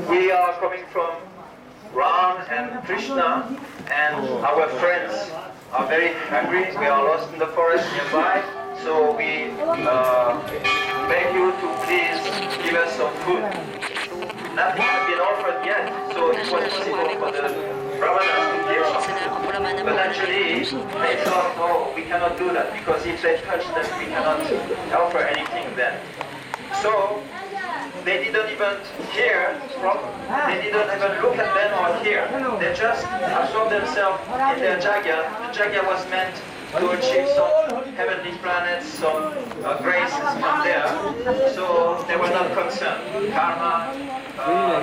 we are coming from Ram and Krishna, and our friends are very hungry. We are lost in the forest nearby, so we beg you to please give us some food. Nothing has been offered yet, so it was possible for the Brahmanas to give something. But actually, they thought, oh, we cannot do that, because if they touch them, we cannot offer anything then. So they didn't even hear, they didn't even look at them or hear. They just absorbed themselves in their jagya. The jagya was meant to achieve some heavenly planets, some graces from there. So they were not concerned. Karma,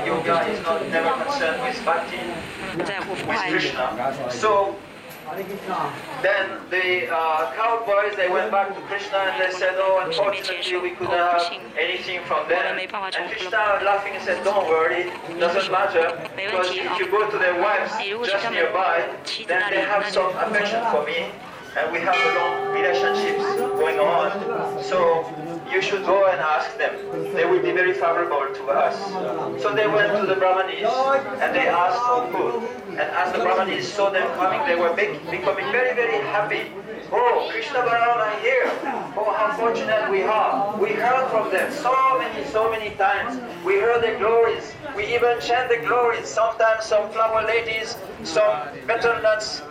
yoga is not never concerned with bhakti, with Krishna. So then the cowboys, they went back to Krishna and they said, oh, unfortunately we couldn't have anything from them. And Krishna laughing and said, don't worry, it doesn't matter, because if you go to their wives just nearby, then they have some affection for me, and we have a long relationships going on. So you should go and ask them. They will be very favorable to us. So they went to the Brahmanis and they asked for food. And as the Brahmanis saw them coming, they were becoming very, very happy. Oh, Krishna Balaram are here. Oh, how fortunate we are. We heard from them so many times. We heard the glories. We even chant the glories. Sometimes some flower ladies, some betel nuts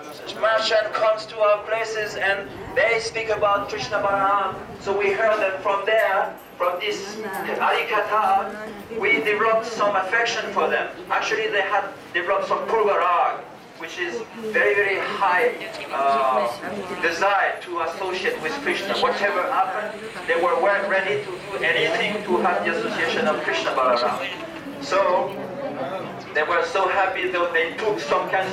merchant comes to our places and they speak about Krishna Balaram. So we heard them from there, from this Harikatha, we developed some affection for them. Actually, they had developed some purvarag, which is very, very high desire to associate with Krishna. Whatever happened, they were ready to do anything to have the association of Krishna Balaram. So they were so happy that they took some kinds,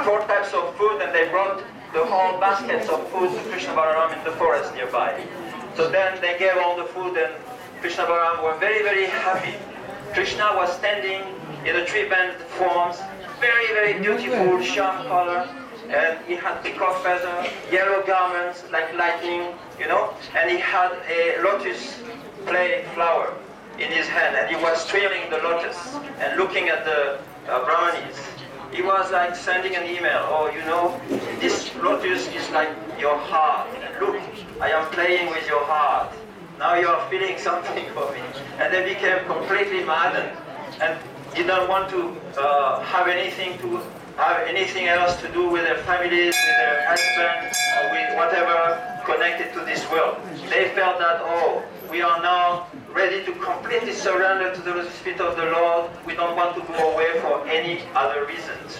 4 types of food, and they brought the whole baskets of food to Krishna Balaram in the forest nearby. So then they gave all the food, and Krishna Balaram were very, very happy. Krishna was standing in a tree-bend forms, very, very beautiful, sharp color, and he had peacock feather, yellow garments like lightning, you know, and he had a lotus clay flower in his hand, and he was twirling the lotus and looking at the Brahmanis. He was like sending an email, oh, you know, this lotus is like your heart, and look, I am playing with your heart. Now you are feeling something for me. And they became completely maddened and didn't want to have anything else to do with their families, with their husbands, or with whatever connected to this world. They felt that, oh, we are now ready to completely surrender to the lotus feet of the Lord. We don't want to go away for any other reasons.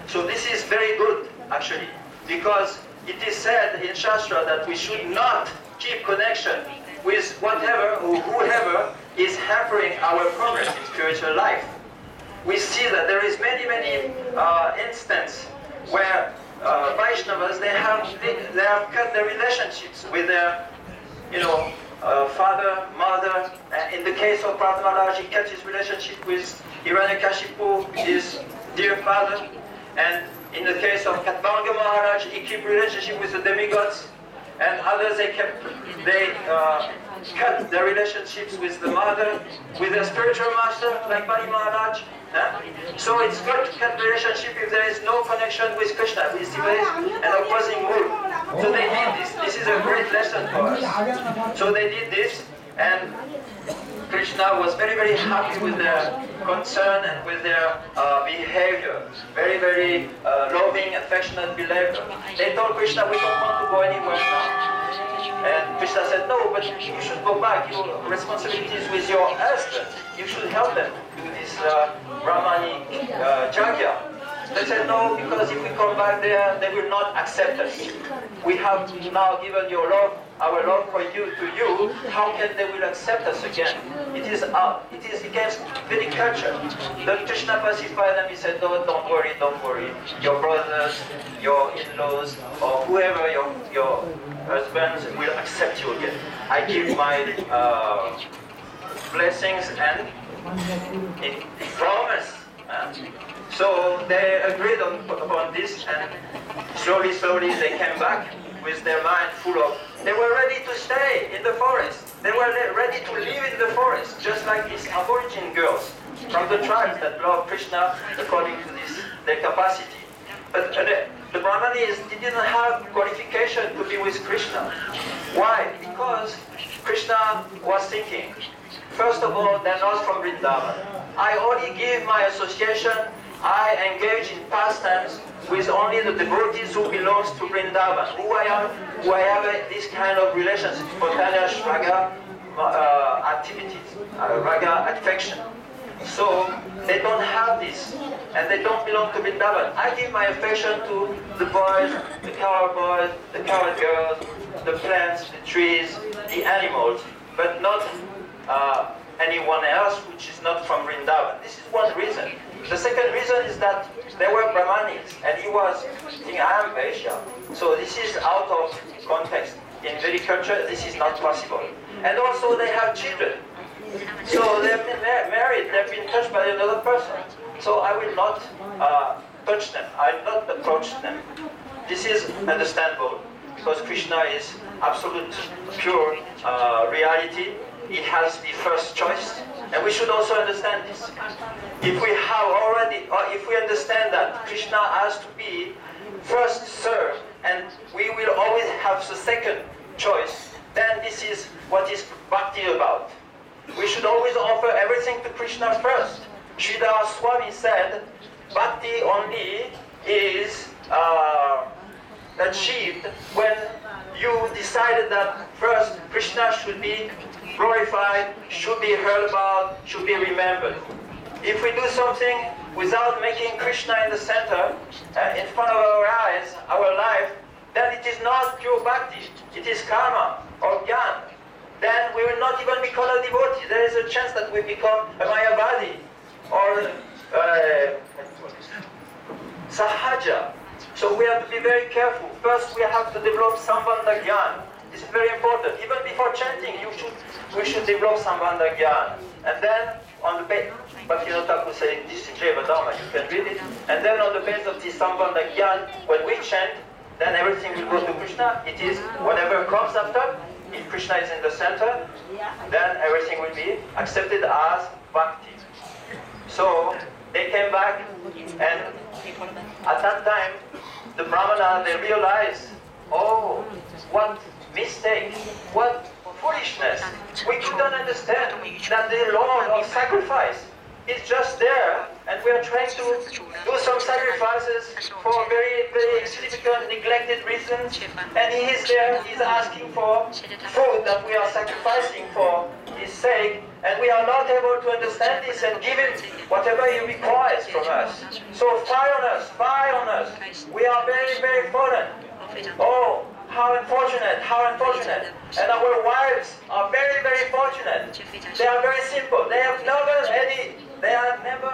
So this is very good, actually, because it is said in Shastra that we should not keep connection with whatever or whoever is hampering our progress in spiritual life. We see that there is many instances where Vaishnavas, they have cut their relationships with their, father, mother. In the case of Prahlad Maharaj, he cut his relationship with Hiranyakashipu, his dear father. And in the case of Katbanga Maharaj, he kept relationship with the demigods. And others, they cut their relationships with the mother, with their spiritual master, like Bali Maharaj. So it's good to cut relationship if there is no connection with Krishna, with an opposing mood. So they did this. This is a great lesson for us. So they did this, and Krishna was very happy with their concern and with their behavior. Very loving, affectionate behavior. They told Krishna, we don't want to go anywhere now. And Krishna said, no, but you should go back. Your responsibility is with your husband. You should help them do this Brahmani Jagya. They said, no, because if we come back there, they will not accept us. We have now given our love for you to you. How can they will accept us again? It is against Vedic culture. Then Krishna pacified them. He said, no, don't worry. Your brothers, your in-laws, or whoever your husbands will accept you again. I give my blessings and promise. So they agreed upon this, and slowly they came back with their mind full of, they were ready to stay in the forest. They were ready to live in the forest, just like these Aborigine girls. from the tribes that love Krishna according to their capacity. But the Brahmanis didn't have qualification to be with Krishna. Why? Because Krishna was thinking, first of all, they're not from Vrindavan. I only give my association, I engage in pastimes with only the devotees who belongs to Vrindavan, who I have this kind of relationship, spontaneous raga activities, raga affection. So they don't have this, and they don't belong to Vrindavan. I give my affection to the boys, the cowboys, the cowgirls, the plants, the trees, the animals, but not anyone else which is not from Vrindavan. This is one reason. The second reason is that they were Brahmanis, and he was thinking, I am Vaishya. So this is out of context. In Vedic culture, this is not possible. And also they have children. So they've been married, they've been touched by another person. So I will not touch them, I will not approach them. This is understandable, because Krishna is absolute, pure reality. He has the first choice, and we should also understand this. If we have already, or if we understand that Krishna has to be first served, and we will always have the second choice, then this is what is bhakti about. We should always offer everything to Krishna first. Sridhar Swami said, bhakti only is achieved when you decided that first Krishna should be glorified, should be heard about, should be remembered. If we do something without making Krishna in the center, in front of our eyes, our life, then it is not pure bhakti, it is karma or jnana. Then we will not even become a devotee. There is a chance that we become a Mayavadi or Sahaja. So we have to be very careful. First we have to develop Sambandha Jnana. This is very important. Even before chanting, we should develop Sambandha Jnana. And then on the base, Bhaktivinoda Thakur saying this in Jeva Dharma, you can read it. And then on the base of this Sambandha Jnana, when we chant, then everything will go to Krishna. It is whatever comes after. If Krishna is in the center, then everything will be accepted as bhakti. So they came back, and at that time, the Brahmana, they realized, oh, what mistake, what foolishness. We couldn't understand that the Lord of sacrifice is just there, and we are trying to do some sacrifices for very, very insignificant, neglected reasons, and He is there, He is asking for food that we are sacrificing for His sake, and we are not able to understand this and give Him whatever He requires from us. So fire on us. We are very, very fallen. Oh, how unfortunate, how unfortunate. And our wives are very, very fortunate. They are very simple. They have never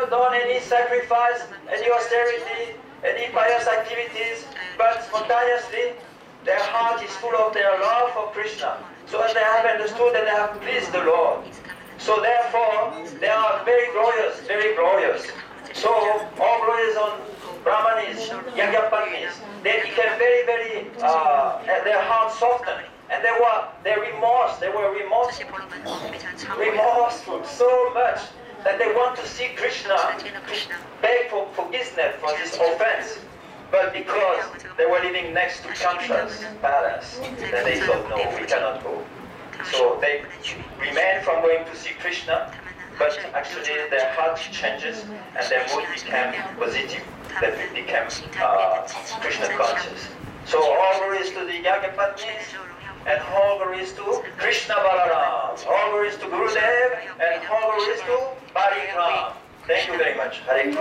done any sacrifice, any austerity, any pious activities, but spontaneously their heart is full of their love for Krishna. So they have understood and they have pleased the Lord. So therefore, they are very glorious, very glorious. So all glorious on Brahmanis, Yajnapatis, they became very, very, their hearts softened. And they were remorseful so much that they want to see Krishna beg for forgiveness for this offense. But because they were living next to Kamsa's palace, then they thought, no, we cannot go. So they remained from going to see Krishna, but actually their heart changes and their mood became positive. They became Krishna conscious. So all glories to the Yajnapatis, and all glories to Krishna Balaram, all glories to Gurudev, and all glories to Bariram. Thank you very much. Hare Krishna.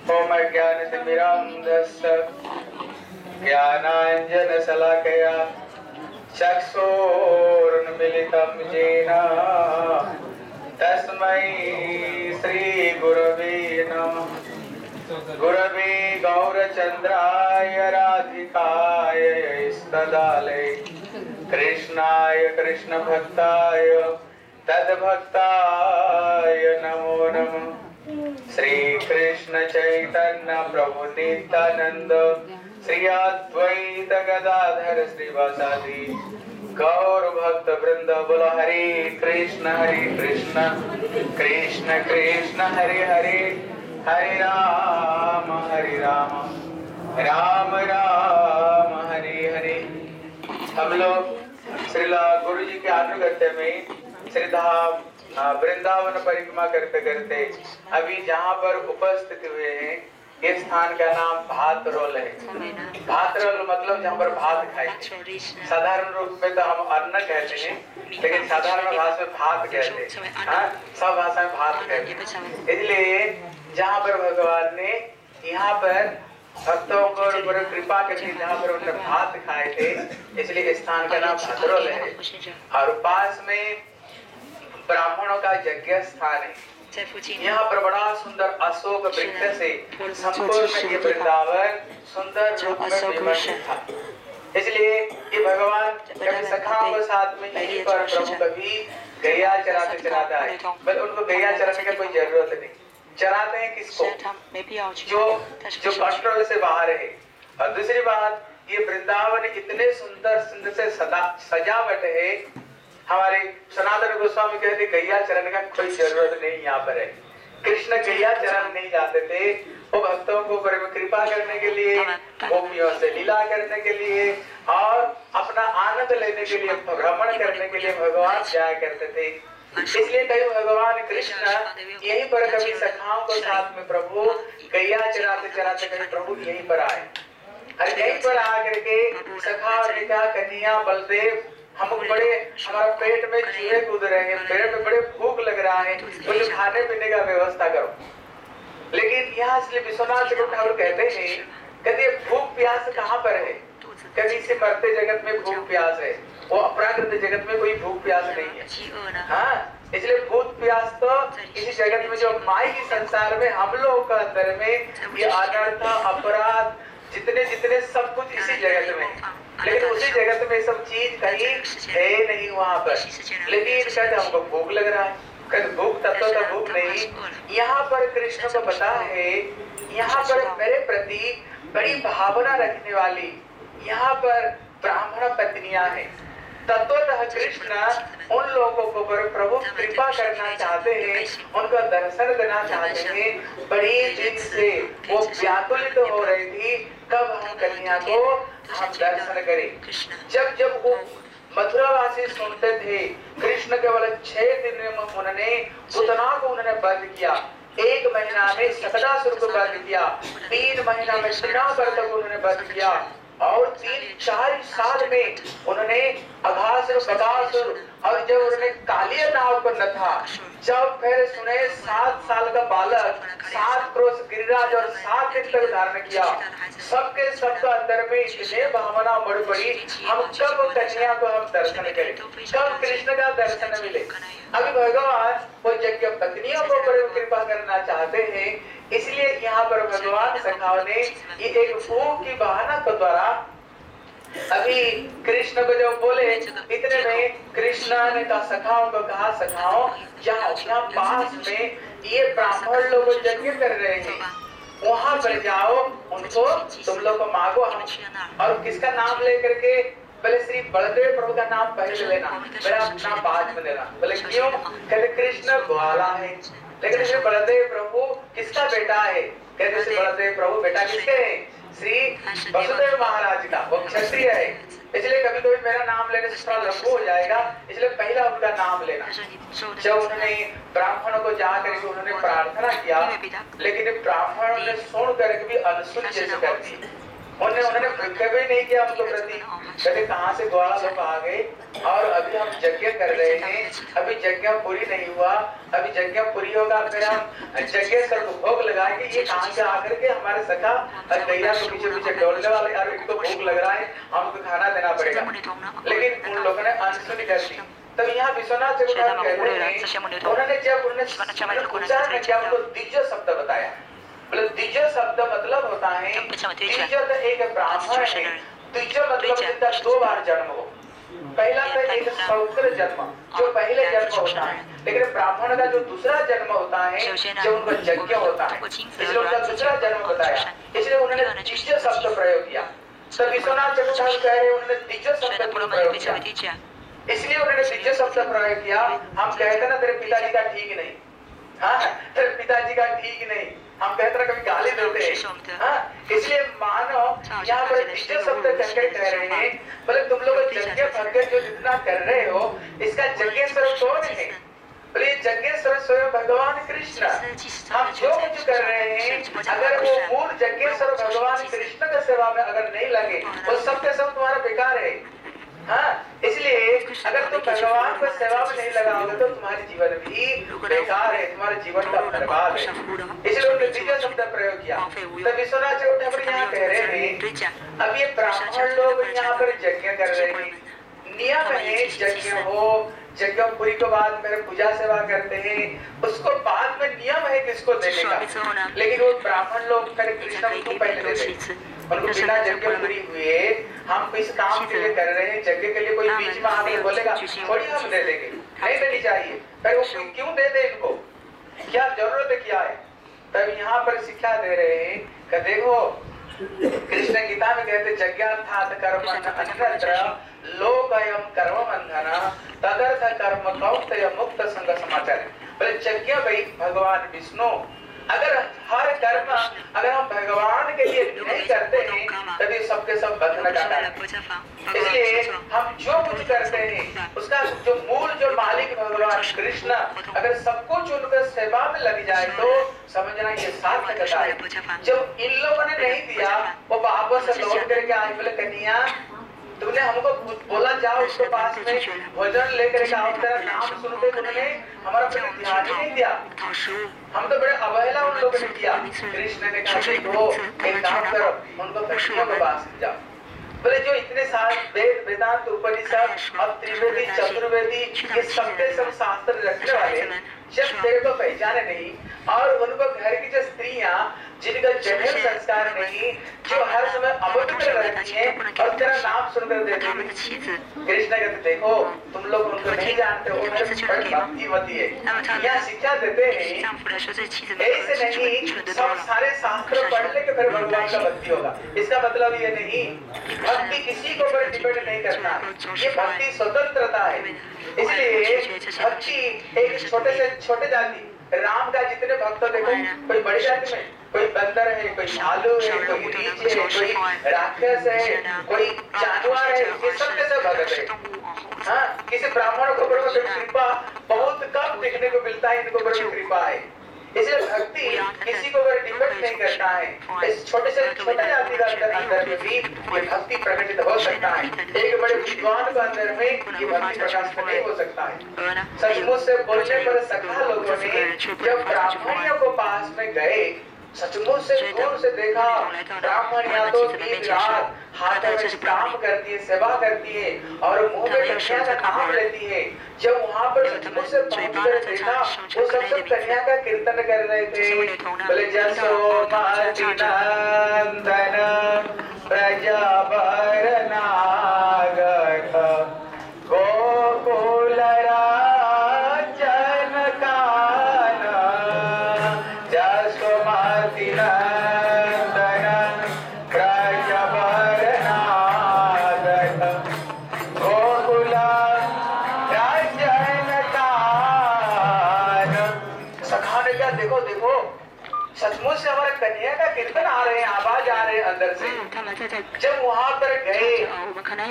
Om Jnanatimirandasya Jnananjana Salakaya Chakshurunmilitam Jena Tasmai Sri Gurave Namah Gurave Gaurachandraya Radhikaya Istadale Krishnaya Krishna Bhaktaya Tad Bhaktaya Namo Namah Sri Krishna Chaitanya Prabhu Nityananda Shri Advaita Gadadhar श्रीवासादि गौर भक्त वृंद। बोलो हरे कृष्ण कृष्ण कृष्ण हरे हरे, हरे राम राम राम हरे हरे। हम लोग श्रीला गुरु जी के अनुगत्य में श्रीधाम वृंदावन परिक्रमा करते करते अभी जहाँ पर उपस्थित हुए हैं, ये स्थान का नाम भातरोल है। भातरोल मतलब जहाँ पर भात खाए। साधारण रूप में तो हम अन्न कहते हैं, लेकिन साधारण भाषा में भात कहते हैं। सब भाषा में भात कहते हैं। इसलिए जहाँ पर भगवान ने यहाँ पर भक्तों को ऊपर कृपा करके जहाँ पर उन्होंने भात खाए थे, इसलिए स्थान का नाम भातरोल है। और पास में ब्राह्मणों का यज्ञ स्थान है। यहाँ पर बड़ा सुंदर अशोक वृक्ष से संपूर्ण ये वृंदावन सुंदर रूप में विमर्शित था। इसलिए ये भगवान कभी सखाओं के साथ में यहीं पर प्रभु कभी गैया चराते चराता है, बस उनको गैया चराने की कोई जरूरत नहीं। चराते हैं किसको? जो कंट्रोल से बाहर है। और दूसरी बात, ये वृंदावन इतने सुंदर सुंदर से सजावट है। हमारे सनातन गोस्वामी कहते गैया चरण का कोई जरूरत नहीं यहाँ पर है। कृष्ण गैया चरण नहीं जाते थे, वो भक्तों को कृपा करने के लिए, गोपियों से लीला करने के लिए और अपना आनंद लेने के लिए, भ्रमण करने के लिए भगवान जाया करते थे। इसलिए कई भगवान कृष्ण यहीं पर कभी सखाओं को साथ में प्रभु गैया चराते चराते कभी प्रभु यहीं पर आए। और यहीं पर आकर के सखाओं ने कहा, कन्हैया बलदेव, हम बड़े, हमारा पेट में चूहे कूद रहे हैं, पेट में बड़े भूख लग रहा है, तो खाने पीने का व्यवस्था करो। लेकिन यहाँ इसलिए विश्वनाथ ठाकुर कहते हैं, कहते भूख प्यास कहाँ पर है? कभी से मरते जगत में भूख प्यास है, वो अपराकृत जगत में कोई भूख प्यास नहीं है। हाँ, इसलिए भूख प्यास तो इसी जगत में जो माई संसार में हम लोगों का अंदर में ये अनर्थ अपराध जितने जितने सब कुछ इसी जगत में, लेकिन उसी जगत में सब चीज कहीं है नहीं वहाँ पर। लेकिन कहते हमको भूख लग रहा है, कहते भूख तत्व तो भूख नहीं। यहाँ पर कृष्ण को पता है, यहाँ पर मेरे प्रति बड़ी भावना रखने वाली यहाँ पर ब्राह्मण पत्नियां हैं। तत्वतः कृष्ण उन लोगों को प्रभु कृपा करना चाहते हैं, उनको दर्शन देना चाहते हैं। बड़ी दिन से वो व्याकुलित हो रही थी, कब हम कन्या को हम दर्शन करें। जब जब वो मथुरावासी सुनते थे कृष्ण केवल 6 दिन में उन्होंने उतना को उन्होंने बंद किया, 1 महीना में सकटासुर को बंद किया, 3 महीना में श्रीनागर तक उन्होंने बंद किया, और 3-4 साल में उन्होंने अघासुर बकासुर और जब उन्होंने कालिया नाव को नथा, जब फिर सुने 7 साल का बालक 7 क्रोश गिरिराज और 7 दिन तक धारण किया, सबके सबका अंदर में इतने भावना बढ़ पड़ी, हम कब कन्या को हम दर्शन करें, कब कृष्ण का दर्शन मिले। अभी भगवान वो यज्ञ पत्नियों को कृपा करना चाहते हैं, इसलिए यहाँ पर भगवान सखाओं ने ये एक भूख की बहाना के द्वारा अभी कृष्ण को जब बोले, इतने में कृष्ण ने कहा सखाओं को कहा, सखाओ जाओ, यहाँ पास में ये ब्राह्मण लोग यज्ञ कर रहे हैं, वहाँ पर जाओ, उनको तुम लोग को मांगो। और किसका नाम लेकर के? पहले श्री बलदेव प्रभु का नाम पहले लेना, मेरा नाम बाद में लेना। बोले क्यों? कहते कृष्ण ग्वाला है, लेकिन श्री बलदेव प्रभु किसका बेटा है? कहते श्री बलदेव प्रभु बेटा किसके हैं? श्री वसुदेव महाराज का, वो क्षत्रिय है, इसलिए कभी कभी मेरा नाम लेने से थोड़ा लंबू हो जाएगा, इसलिए पहला उनका नाम लेना। जब उन्होंने ब्राह्मणों को जा करके उन्होंने प्रार्थना किया, लेकिन ब्राह्मणों ने सुन करके भी अनसुनी जैसे कर दी, उन्होंने कभी नहीं किया उनको प्रति। कहते कहाँ से ग्वाला लोग आ गए और अभी हम यज्ञ कर रहे हैं, अभी यज्ञ पूरी नहीं हुआ, अभी यज्ञ पूरी होगा फिर हम यज्ञ सर को भोग लगाएंगे। ये कहाँ से आकर के हमारे सखा गैया को पीछे पीछे डोलने वाले, यार इनको भूख लग रहा है, हमको खाना देना पड़ेगा। लेकिन उन लोगों ने अनसुनी कर दी। तब यहाँ विश्वनाथ कहते हैं, उन्होंने जब उन्होंने क्या उनको द्विज शब्द बताया। बोले द्विज शब्द मतलब होता है, द्विज तो एक ब्राह्मण है, द्विज मतलब जिनका 2 बार जन्म हो, पहला तो एक सौत्र जन्म जो पहले जन्म होता है, लेकिन ब्राह्मण का जो दूसरा जन्म होता है जो उनका यज्ञ होता है, इसलिए उनका दूसरा जन्म बताया, इसलिए उन्होंने द्विज शब्द प्रयोग किया। तो विश्वनाथ चतुर्थ कह रहे उन्होंने द्विज शब्द प्रयोग किया, इसलिए उन्होंने द्विज शब्द प्रयोग किया। हम कहते ना तेरे पिताजी का ठीक नहीं, हाँ तेरे पिताजी का ठीक नहीं, हम कहते ना कभी गाली देते हैं, हाँ इसलिए मानो यहाँ पर द्विज शब्द कहकर कह रहे हैं, बोले तुम लोग यज्ञ भगत जो जितना कर रहे हो इसका यज्ञेश्वर कौन है? बोले यज्ञेश्वर स्वयं भगवान कृष्ण। हम जो कुछ कर रहे हैं अगर वो मूल यज्ञेश्वर भगवान कृष्ण के सेवा में अगर नहीं लगे वो सब के सब तुम्हारा बेकार है। हाँ इसलिए अगर तुम भगवान को सेवा में नहीं लगाओगे तो तुम्हारे जीवन भी बेकार है, तुम्हारे जीवन का बर्बाद है। इसलिए उन्होंने द्विज शब्द प्रयोग किया। तो विश्वनाथ चतुर्थ यहाँ कह रहे हैं अब ये ब्राह्मण लोग यहाँ पर यज्ञ कर रहे हैं, नियम है यज्ञ हो, यज्ञ पूरी के बाद मेरे पूजा सेवा करते हैं, उसको बाद में नियम है किसको देने का, लेकिन वो ब्राह्मण लोग मेरे कृष्ण को पहले देते, उनको बिना यज्ञ पूरी हुए हम इस काम के लिए कर रहे हैं, यज्ञ के लिए कोई बीच में आके बोलेगा थोड़ी हम दे देंगे, नहीं देनी चाहिए, पर वो क्यों दे दे, इनको क्या जरूरत क्या है? तब यहाँ पर शिक्षा दे रहे हैं कि देखो कृष्ण गीता में कहते यज्ञार्थात् कर्म अन्यत्र लोकयम कर्म बंधन तदर्थ कर्म कौन्तेय मुक्त संग समाचार। बोले यज्ञ भाई भगवान विष्णु, अगर हर कर्म अगर हम भगवान के लिए नहीं करते हैं तभी सबके सब बंधन का कारण है। इसलिए हम जो कुछ करते हैं उसका जो मूल जो मालिक भगवान कृष्ण अगर सब कुछ उनके सेवा में लग जाए तो समझना ये सार्थकता है। जब इन लोगों ने नहीं दिया वो वापस लौट करके आए, बोले कन्हैया तुमने हमको बोला जाओ उसके पास में भोजन लेकर आओ, तेरा नाम सुनते उन्होंने हमारा कोई ध्यान ही नहीं दिया, हम तो बड़े अवहेला उन लोगों ने किया। कृष्ण ने कहा एक काम करो उनको भक्तियों के पास जाओ। बोले जो इतने सारे वेद वेदांत उपनिषद और त्रिवेदी चतुर्वेदी ये सबके सब शास्त्र रखने वाले जब तेरे को पहचाने नहीं और उनको घर की जो स्त्रियां जिनका जन्म संस्कार नहीं, जो हर समय अपवित्र रहती हैं और तेरा नाम सुनकर देती हैं, कृष्ण कहते देखो तुम लोग उनको नहीं जानते हो, मेरे बड़ी भक्तिवती है। यहाँ शिक्षा देते हैं ऐसे नहीं सब सारे शास्त्र पढ़ ले के फिर भगवान का भक्ति होगा, इसका मतलब ये नहीं भक्ति किसी को पर डिपेंड नहीं करता, ये भक्ति स्वतंत्रता है। इसलिए भक्ति एक छोटे से छोटे जाति राम का जितने भक्त देखो, कोई बड़ी जाति में कोई बंदर है, कोई भालू है, कोई रीछ है, कोई राक्षस है, कोई जानवर है, ये सब कैसे भगत है। हाँ किसी ब्राह्मण को बड़ी कृपा बहुत कम देखने को मिलता है, इनको बड़ी कृपा है। इसलिए भक्ति किसी को अगर डिपेंड नहीं करता है, इस छोटे से छोटे जाति का अंदर में भी ये भक्ति प्रकटित हो सकता है, एक बड़े विद्वान के अंदर में ये भक्ति प्रकाशित नहीं हो सकता है। सचमुच से बोलने पर सखा लोगों ने जब ब्राह्मणियों को पास में गए सचमुच से दूर से देखा ब्राह्मण या तो दिन रात हाथ में काम करती है, सेवा करती है और मुंह में कन्या का नाम लेती है। जब वहाँ पर सचमुच से पहुंचकर देखा वो सब कन्या का कीर्तन कर रहे थे, बोले जसोमती नंदन प्रजावर नागठ गोकुल सचमुच से हमारे कन्या का कीर्तन आ रहे हैं, आवाज आ रहे हैं अंदर से। जब वहाँ पर गए,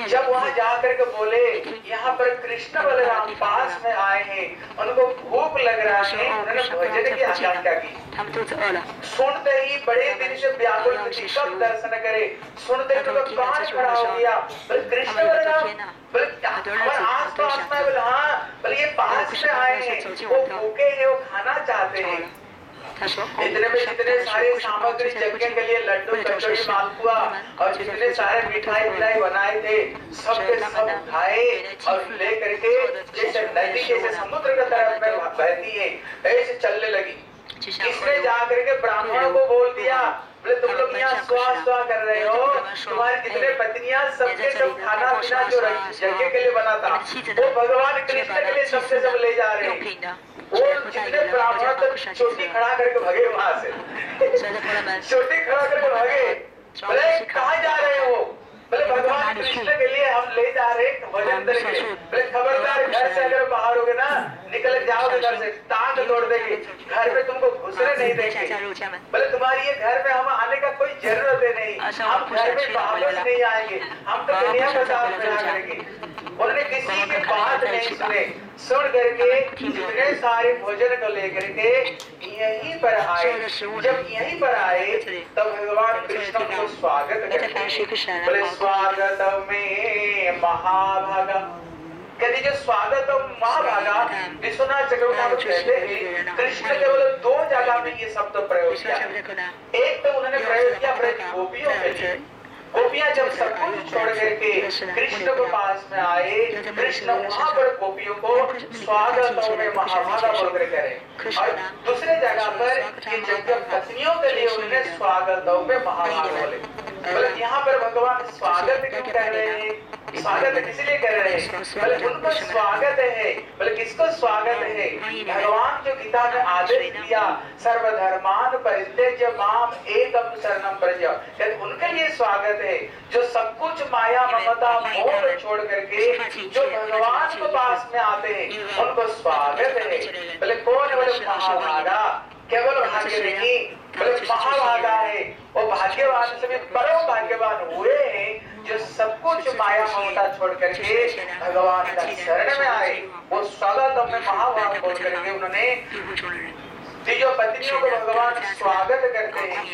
जब वहाँ जा करके बोले यहाँ पर कृष्ण बलराम पास में आए हैं, उनको भूख लग रहा है, उन्होंने भोजन की आकांक्षा की। सुनते ही बड़े दिन से व्याकुल थी कब दर्शन करे, सुनते ही उनका कान खड़ा हो गया, बोले कृष्ण बलराम, बोले हमारे आस पास में, बोले हाँ, बोले ये पास में आए हैं, वो भूखे हैं, वो खाना चाहते हैं। इतने में जितने सारे सामग्री यज्ञ के लिए लड्डू कचौड़ी मालपुआ और जितने सारे मिठाई बनाए थे सब के सब उठाए और ले करके जैसे नदी जैसे समुद्र की तरफ में बहती है ऐसे चलने लगी। किसने जा करके ब्राह्मणों को बोल दिया, बोले तुम लोग यहाँ स्वा कर रहे हो, तुम्हारी जितने पत्नियां सबके सब खाना पीना जो यज्ञ के लिए बना था वो भगवान कृष्ण के लिए सबसे सब ले जा रहे हैं। वो जितने ब्राह्मण तक चोटी खड़ा करके भगे वहां से चोटी खड़ा करके भागे। बोले कहाँ जा रहे हो? बोले भगवान कृष्ण के लिए हम ले जा रहे भजन करके। बोले खबरदार घर से अगर बाहर होगे ना, निकल जाओगे घर से, टांग तोड़ देंगे, घर में तुमको घुसने नहीं देंगे। बोले तुम्हारी ये घर में हम आने का कोई जरूरत है नहीं, हम घर में वापस नहीं आएंगे, हम तो दुनिया का साथ मिला करेंगे। उन्होंने किसी की बात नहीं सुने, सुन करके इतने सारे भोजन को लेकर के यहीं पर आए। जब यहीं पर आए तब भगवान कृष्ण को स्वागत करते। बोले स्वागत में महाभागा। कहते जो स्वागत महाभागा विश्वनाथ चक्रवर्ती कहते हैं कृष्ण केवल दो जगह में ये शब्द प्रयोग किया। एक तो उन्होंने प्रयोग किया ब्रज गोपियों के लिए। गोपियां जब सब कुछ छोड़ करके कृष्ण के पास में आए, कृष्ण वहां पर गोपियों को स्वागत में महाभागा बोलकर करें। और दूसरे जगह पर कि जब पत्नियों के लिए उन्होंने स्वागत में महाभागा बोले। बोले यहाँ पर भगवान स्वागत क्यों कर रहे हैं? स्वागत किसलिए कर रहे हैं? बोले उनको स्वागत है। बोले किसको स्वागत है? भगवान जो गीता में आदेश दिया सर्वधर्मान परित्यज्य माम एकम शरणम व्रज, उनके लिए स्वागत है जो सब कुछ माया ममता मोह छोड़ करके जो भगवान के पास में आते हैं उनको स्वागत है। बोले कौन? बोले महाभागा। केवल भाग्य नहीं, बोले महाभागा है वो भाग्यवान से भी परम भाग्यवान हुए हैं जो सब कुछ माया ममता छोड़ करके भगवान का शरण में आए। वो स्वागत में महाभाग बोल करके उन्होंने तीनों पत्नियों को भगवान स्वागत करते हैं।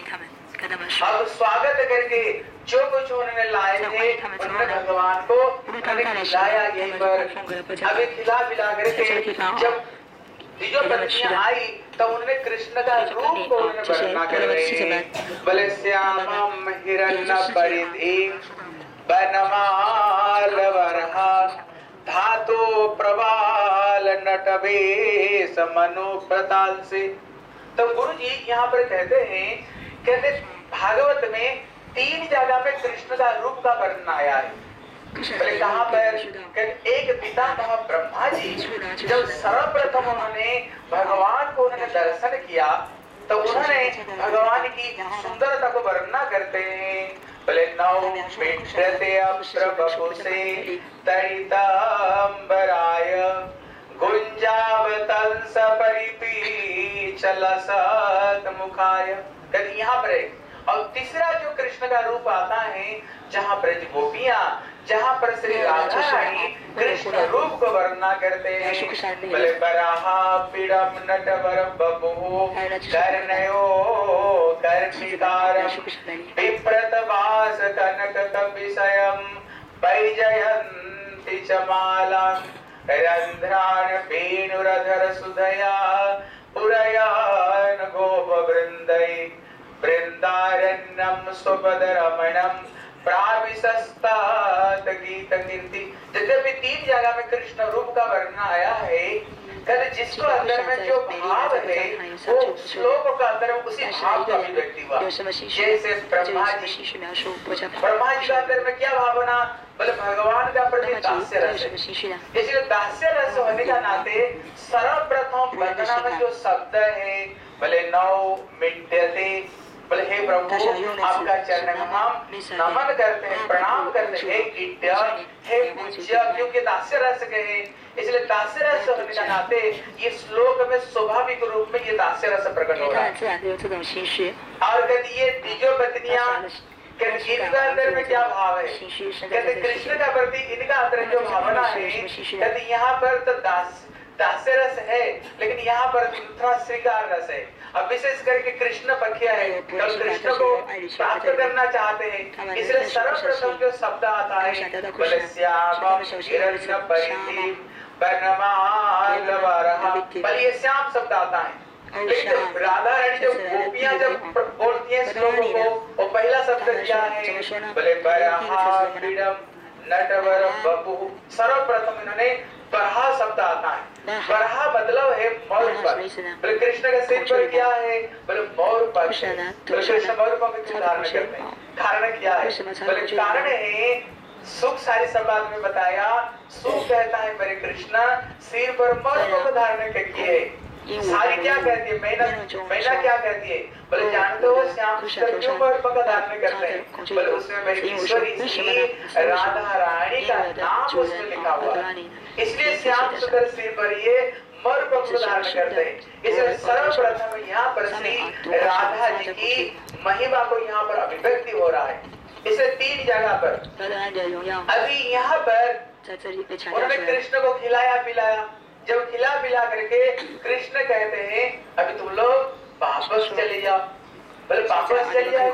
अब स्वागत करके जो कुछ उन्होंने लाए थे उन्होंने भगवान को खिलाया यहीं पर। अभी खिला पिला करके जब जो पत्नियां आई तो उन्होंने कृष्ण का रूप को उन्होंने वर्णना कर रहे हैं। बोले श्यामम हिरण्य परिधि बनमाल वरहा धातु प्रवाल नटवेश मनु प्रताल से। तो गुरु जी यहाँ पर कहते हैं, कहते भागवत में 3 जगह में कृष्ण का रूप का वर्णन आया है। बोले कहाँ पर? एक पितामह ब्रह्मा जी जब सर्वप्रथम उन्होंने भगवान को उन्होंने दर्शन किया तो उन्होंने भगवान की सुंदरता को वर्णना करते हैं। बोले नौ मित्रते अप्रभुसे तरितांबराय गुंजावतंस परिपीचल सतमुखाय। कहते यहाँ पर है। और तीसरा जो कृष्ण का रूप आता है जहाँ ब्रज गोपियां, जहाँ पर श्री राधा रानी कृष्ण रूप को वर्णना करते हैं। बोले बराहा पीड़म नटवर बबू कर्णयो कर्णिकारम विप्रत वास कनक कपिशयम वैजयंती च मालां रंध्रान वेणुरधर सुधया पुरयान गोप वृंदै वृंदारण्यम सुपदरमणम प्राविशस्तात गीत कीर्ति। जब भी 3 जगह में कृष्ण रूप का वर्णन आया है, कहते जिसको अंदर में जो भाव है वो श्लोक का अंदर में उसी भाव का अभिव्यक्ति हुआ। जैसे ब्रह्मा जी का अंदर में क्या भावना? बोले भगवान का प्रति दास्य रस है। इसलिए दास्य रस होने का नाते सर्वप्रथम वंदना में जो शब्द है बोले नौ मिट्यते। बोले हे प्रभु आपका चरण में हम नमन करते हैं, प्रणाम करते हैं। हे इट्य, हे पूज्य, क्योंकि दास्य रस के हैं इसलिए दास्य रस होने का नाते ये श्लोक में स्वाभाविक रूप में ये दास्य रस प्रकट हो रहा है। और कहती ये तीजो पत्नियां इनका अंदर में क्या भाव है? कहते कृष्ण का प्रति इनका अंदर जो भावना है, कहते यहाँ पर तो दास्य रस है लेकिन यहाँ पर थोड़ा श्रृंगार रस है। अब विशेष करके कृष्ण पक्षिया है तो कृष्ण को प्राप्त करना चाहते हैं, इसलिए सर्वप्रथम जो शब्द आता है बोले श्यामम हिरण्य परिधि बनमाल वरहा। बोले ये श्याम शब्द आता है लेकिन जब राधा रानी जब गोपियां जब बोलती हैं श्लोकों को वो पहला शब्द क्या है? बोले बरहा पीड़म नटवर बपु। सर्वप्रथम इन्होंने बरहा शब्द आता है। बरहा मतलब है मौर पर। बोले कृष्ण के सिर पर क्या है? बोले मौर पंख। बोले कृष्ण मौर पंख क्यों धारण करते हैं? कारण क्या है? बोले कारण है सुख। सारी संवाद में बताया सुख कहता है मेरे कृष्ण सिर पर मौर पंख धारण किए। सारी क्या कहती है? मैना क्या कहती है? बोले जानते हो श्याम सुंदर क्यों मौर पंख धारण करते हैं? बोले उसमें मेरी ईश्वरी जी राधा रानी का नाम उसमें लिखा हुआ है, इसलिए श्याम सुंदर सिर पर ये मौर पंख धारण करते हैं। इसलिए सर्वप्रथम यहाँ पर श्री राधा जी की महिमा को यहाँ पर अभिव्यक्ति हो रहा है। इसे 3 जगह पर। अभी यहाँ पर उन्होंने कृष्ण को खिलाया पिलाया। जब खिला पिला करके कृष्ण कहते हैं अभी तुम लोग वापस चले जाओ। बोले वापस चले जाओ?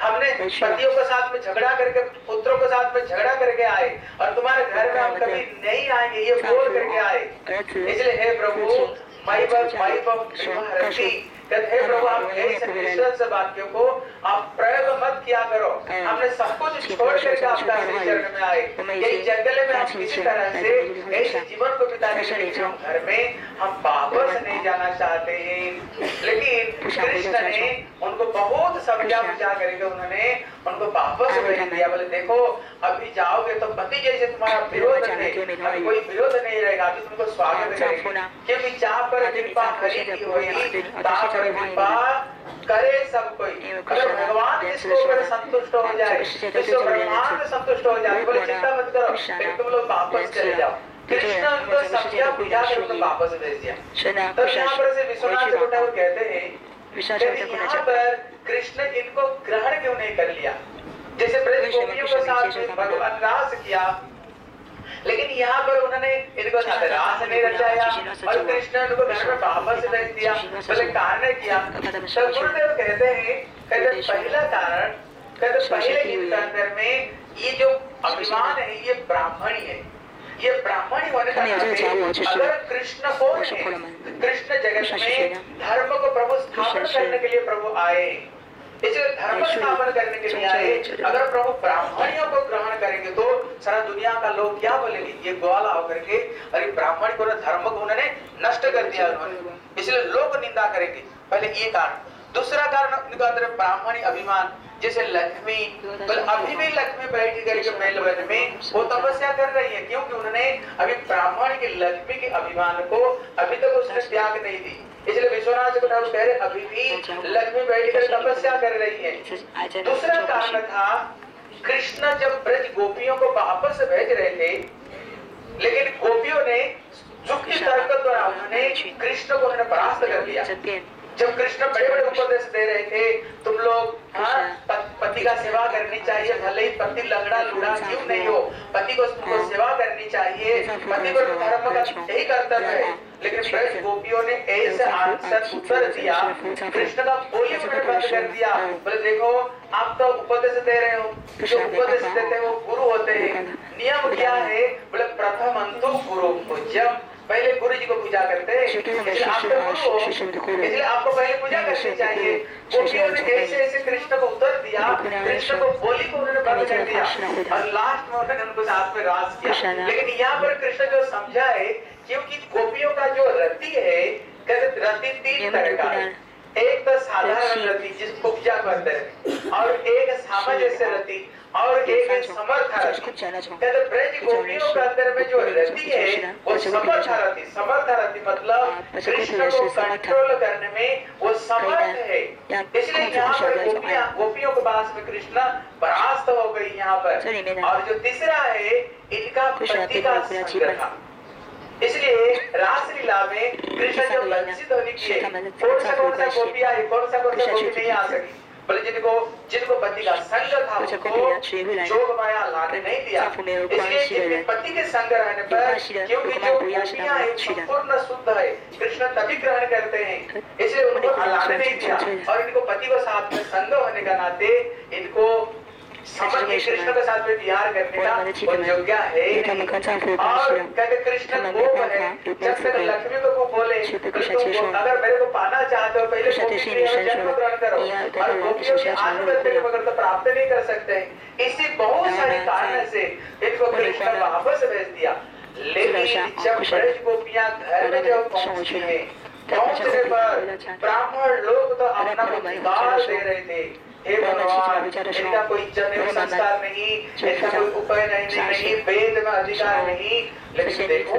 हमने पतियों के साथ में झगड़ा करके पुत्रों के साथ में झगड़ा करके आए और तुम्हारे घर में हम कभी नहीं आएंगे ये बोल करके आए। इसलिए हे प्रभु माई कहते हे प्रभु आप ऐसे विश्वास से वाक्यों को आप प्रयोग मत किया करो। हमने सब कुछ छोड़ करके आपका चरण में आए। यही जंगल में हम किसी तरह से ऐसे जीवन को बिताने के लिए घर में हम वापस नहीं जाना चाहते हैं। लेकिन कृष्ण ने उनको बहुत समझा बुझा करके उन्होंने उनको वापस भेज दिया। बोले देखो अभी जाओगे तो पति जैसे तुम्हारा विरोध है, अभी कोई विरोध नहीं रहेगा, अभी तुमको स्वागत करेंगे। क्योंकि जहाँ पर कृपा हरि की होगी तहाँ पर कृपा करे सब कोई। अगर भगवान जिसको ऊपर संतुष्ट हो जाए विश्व ब्रह्मांड संतुष्ट हो जाए। बोले चिंता मत करो लेकिन तुम लोग वापस चले जाओ। कृष्ण उनको समझा बुझा कर उनको वापस भेज दिया। तो यहाँ पर से विश्वनाथ ठाकुर कहते हैं यहाँ पर कृष्ण इनको ग्रहण क्यों नहीं कर लिया? जैसे ब्रज गोपियों के साथ भगवान रास किया लेकिन यहाँ पर उन्होंने इनको रास नहीं रचाया और कृष्ण उनको घर में वापस भेज दिया। बोले कारण क्या? तो गुरुदेव कहते हैं कहते पहला कारण कहते पहले इनके अंदर में ये जो अभिमान है ये ब्राह्मणी है। ये ब्राह्मणी होने का अगर कृष्ण कौन है? कृष्ण जगत में धर्म को प्रभु स्थापन करने के लिए प्रभु आए। इसलिए धर्म स्थापन करने के लिए आए। अगर प्रभु ब्राह्मणियों को ग्रहण करेंगे तो सारा दुनिया का लोग क्या बोलेंगे? ये ग्वाला होकर के अरे ब्राह्मण को धर्म को उन्होंने नष्ट कर दिया उन्होंने, इसलिए लोग निंदा करेंगे। पहले ये कारण। दूसरा कारण उनका अंदर ब्राह्मणी अभिमान। जैसे लक्ष्मी अभी भी लक्ष्मी बैठ करके महल वन में वो तपस्या कर रही है क्योंकि उन्होंने अभी ब्राह्मण की लक्ष्मी के अभिमान को अभी तक उसने त्याग नहीं दी। इसलिए विश्वनाथ ठाकुर कह रहे अभी भी लक्ष्मी बैठकर तपस्या कर रही है। दूसरा कारण था कृष्ण जब ब्रज गोपियों को वापस भेज रहे थे लेकिन गोपियों ने युक्ति तर्क द्वारा उन्होंने कृष्ण को उन्होंने परास्त कर दिया। जब कृष्ण बड़े बड़े उपदेश दे रहे थे तुम लोग पति का सेवा करनी चाहिए, भले ही पति लंगड़ा लूढ़ा क्यों नहीं हो, पति को तुमको सेवा करनी चाहिए, पति को धर्म का यही कर्तव्य है। लेकिन ब्रज गोपियों ने ऐसे आंसर उत्तर दिया, कृष्ण का बोली उन्होंने बंद कर दिया। बोले देखो आप तो उपदेश दे रहे हो, जो उपदेश देते हैं वो गुरु होते हैं। नियम क्या है? बोले प्रथम अंतु गुरु पूज्यम, पहले गुरु जी को पूजा करते हैं। इसलिए आप तो गुरु हो, इसलिए आपको पहले पूजा करनी चाहिए। गोपियों ने ऐसे ऐसे कृष्ण को उत्तर दिया, कृष्ण को बोली को उन्होंने बंद कर दिया और लास्ट में उन्होंने उनको साथ में रास किया। लेकिन यहाँ पर कृष्ण जो समझा है क्योंकि गोपियों का जो रति है रति 3 तरह का है। एक तो साधारण रति जिसको पूजा करते हैं और एक सामंजस्य रति और एक समर्थ रति। ब्रज गोपियों के अंदर में जो रति है वो समर्थ रति। समर्थ रति मतलब कृष्ण को कंट्रोल करने में वो समर्थ है। इसलिए यहाँ पर गोपियों के पास में कृष्ण परास्त हो गई यहाँ पर। और जो तीसरा है इनका पति का संग था। इसलिए रासलीला में कृष्ण जब वंचित होने की कौन सा गोपी आई, कौन सा गोपी नहीं आ सकी। बोले जिनको पति का संग था उनको जोग माया लाने नहीं दिया। इसलिए पति के संग रहने पर क्योंकि जो गोपियां हैं संपूर्ण शुद्ध है कृष्ण तभी ग्रहण करते हैं, इसलिए उनको लाने नहीं दिया। और इनको पति को साथ में संग होने का नाते इनको समझ के कृष्ण के साथ में विहार करने का वो योग्य है। और कहते कृष्ण गोप है, जब तक लक्ष्मी को बोले अगर मेरे को पाना चाहते हो पहले जन्म ग्रहण करो और गोपियों के आत्महत्या के बगैर तो प्राप्त नहीं कर सकते। इसी बहुत सारे कारण से इनको कृष्ण वापस भेज दिया। लेकिन जब ब्रज गोपियां घर में जब पहुंचती है, पहुंचने पर ब्राह्मण लोग तो अपना अधिकार दे रहे थे, हे भगवान इनका कोई जन्म संस्कार नहीं, इनका कोई उपाय नहीं, वेद में अधिकार नहीं, लेकिन देखो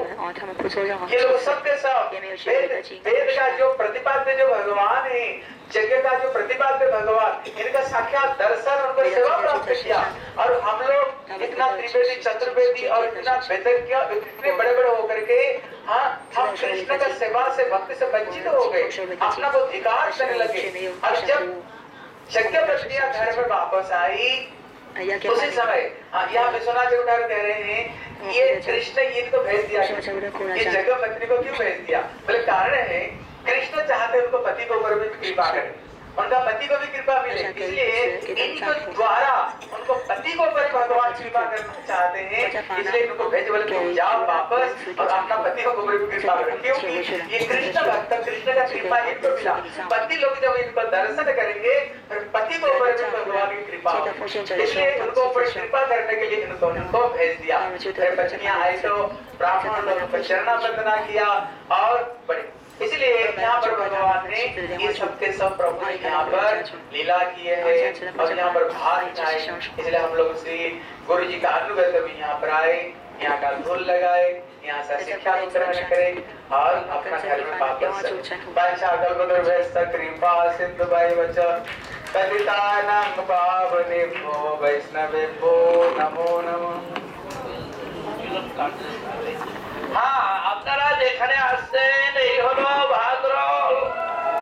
ये लोग सबके सब वेद का जो प्रतिपाद्य जो भगवान है, जगह का जो प्रतिपाद्य भगवान, इनका साक्षात दर्शन उनको सेवा प्राप्त किया। और हम लोग इतना त्रिवेदी चतुर्वेदी और इतना वेदज्ञ इतने बड़े बड़े होकर के हाँ हम कृष्ण का सेवा से भक्ति से वंचित हो गए, अपना को अधिकार करने लगे। और जब यज्ञ प्रक्रिया घर में वापस आई उसी समय यहाँ विश्वनाथ जी उठाकर कह रहे हैं ये कृष्ण इनको भेज दिया, ये जगह पत्नी को क्यों भेज दिया? बोले कारण है कृष्ण चाहते उनको पति को ऊपर भी कृपा करें, उनका पति को भी कृपा मिले, इसलिए इनको द्वारा उनको पति को ऊपर भगवान कृपा करना चाहते हैं, इसलिए इनको भेज। बोले तुम जाओ वापस और अपना पति को ऊपर भी कृपा करें, क्योंकि ये कृष्ण भक्त कृष्ण का कृपा इनको मिला। पति लोग जब इनको दर्शन करेंगे फिर पति को ऊपर भी भगवान की कृपा हो, इसलिए उनको ऊपर कृपा करने के लिए इनको भेज दिया। फिर पत्नियां आई तो ब्राह्मण लोगों को चरण वंदना किया और बड़े, इसलिए यहाँ पर भगवान ने ये सबके सब प्रभु यहाँ पर लीला किए हैं और यहाँ पर भाग उठाए। इसलिए हम लोग श्री गुरु जी का अनुगत भी यहाँ पर आए, यहाँ का धूल लगाए, यहाँ से शिक्षा ग्रहण करें और अपना घर में वापस कृपा सिंधु पतितानां पावनेभ्यो वैष्णवेभ्यो नमो नमः। हाँ আপনারা যেখানে আসছেন